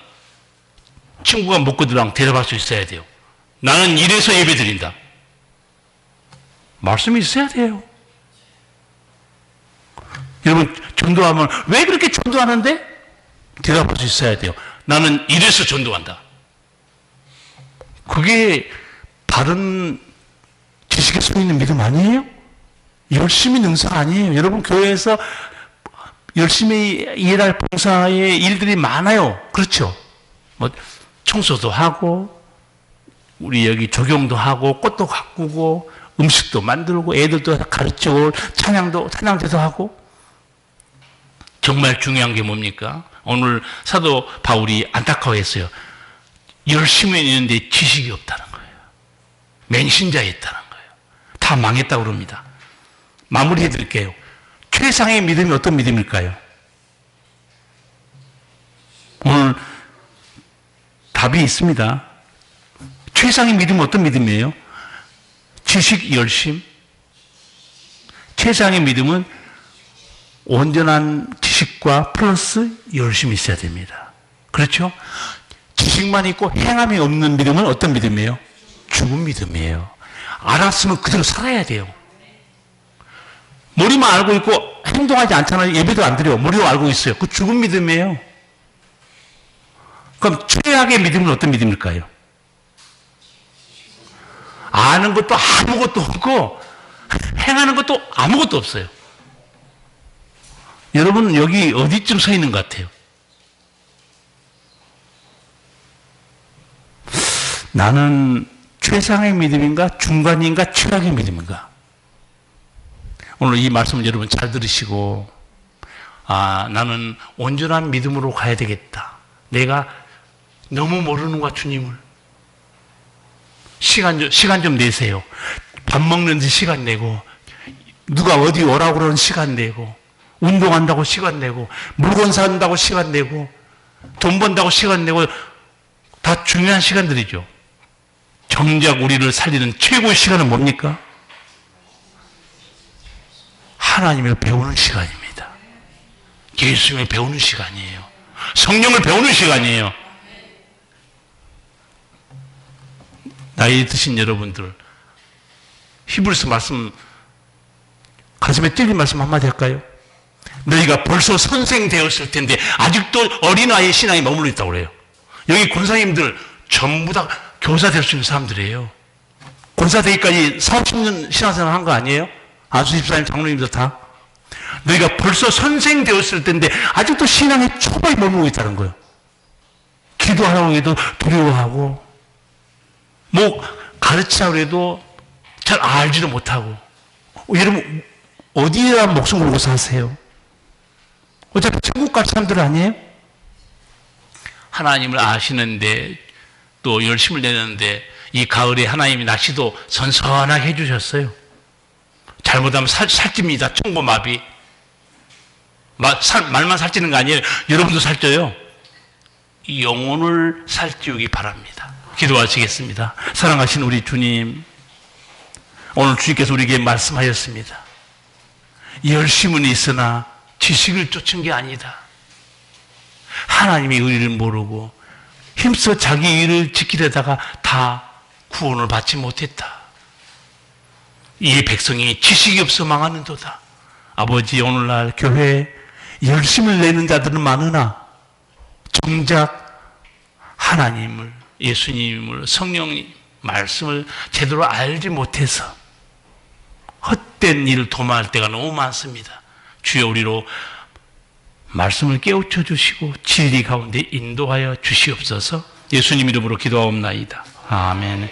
친구가 묻고들랑 대답할 수 있어야 돼요. 나는 이래서 예배 드린다. 말씀이 있어야 돼요. 여러분, 전도하면 왜 그렇게 전도하는데? 대답할 수 있어야 돼요. 나는 이래서 전도한다. 그게 바른 지식에 서 있는 믿음 아니에요? 열심히 능사 아니에요. 여러분, 교회에서 열심히 일할 봉사의 일들이 많아요. 그렇죠? 뭐 청소도 하고, 우리 여기 조경도 하고, 꽃도 가꾸고, 음식도 만들고, 애들도 가르치고, 찬양대도 하고. 정말 중요한 게 뭡니까? 오늘 사도 바울이 안타까워했어요. 열심히 있는데 지식이 없다는 거예요. 맹신자에 있다는 거예요. 다 망했다고 그럽니다. 마무리해 드릴게요. 최상의 믿음이 어떤 믿음일까요? 오늘 답이 있습니다. 최상의 믿음은 어떤 믿음이에요? 지식 열심. 최상의 믿음은 온전한 지식과 플러스 열심이 있어야 됩니다. 그렇죠? 지식만 있고 행함이 없는 믿음은 어떤 믿음이에요? 죽은 믿음이에요. 알았으면 그대로 살아야 돼요. 머리만 알고 있고 행동하지 않잖아요. 예배도 안 드려요. 머리로 알고 있어요. 그 죽은 믿음이에요. 그럼 최악의 믿음은 어떤 믿음일까요? 아는 것도 아무것도 없고 행하는 것도 아무것도 없어요. 여러분 여기 어디쯤 서 있는 것 같아요? 나는 최상의 믿음인가 중간인가 최악의 믿음인가? 오늘 이 말씀을 여러분 잘 들으시고 나는 온전한 믿음으로 가야 되겠다. 내가 너무 모르는 거야 주님을. 시간 좀 내세요. 밥 먹는데 시간 내고 누가 어디 오라고 그러는 시간 내고 운동한다고 시간 내고 물건 산다고 시간 내고 돈 번다고 시간 내고 다 중요한 시간들이죠. 정작 우리를 살리는 최고의 시간은 뭡니까? 하나님을 배우는 시간입니다. 예수님을 배우는 시간이에요. 성령을 배우는 시간이에요. 나이 드신 여러분들, 히브리서 말씀, 가슴에 찔린 말씀 한마디 할까요? 너희가 벌써 선생 되었을 텐데 아직도 어린아이의 신앙에 머물러 있다고 그래요. 여기 권사님들 전부 다 교사 될 수 있는 사람들이에요. 권사 되기까지 40년 신앙생활 한 거 아니에요? 안수 집사님, 장로님들 다. 너희가 벌써 선생 되었을 텐데 아직도 신앙의 초반에 머물고 있다는 거예요. 기도하라고 해도 두려워하고 뭐 가르치라고 해도 잘 알지도 못하고. 여러분 어디에다 목숨 걸고 사세요? 어차피 천국 갈 사람들 아니에요? 하나님을 아시는데 또 열심을 내는데 이 가을에 하나님이 날씨도 선선하게 해주셨어요. 잘못하면 살찝니다. 청고마비. 말만 살찌는 거 아니에요. 여러분도 살쪄요. 이 영혼을 살찌우기 바랍니다. 기도하시겠습니다. 사랑하신 우리 주님, 오늘 주님께서 우리에게 말씀하셨습니다. 열심은 있으나 지식을 쫓은 게 아니다. 하나님의 의를 모르고 힘써 자기 일을 지키려다가 다 구원을 받지 못했다. 이 백성이 지식이 없어 망하는도다. 아버지, 오늘날 교회에 열심을 내는 자들은 많으나 정작 하나님을, 예수님을, 성령님 말씀을 제대로 알지 못해서 헛된 일을 도모할 때가 너무 많습니다. 주여, 우리로 말씀을 깨우쳐 주시고 진리 가운데 인도하여 주시옵소서. 예수님 이름으로 기도하옵나이다. 아멘.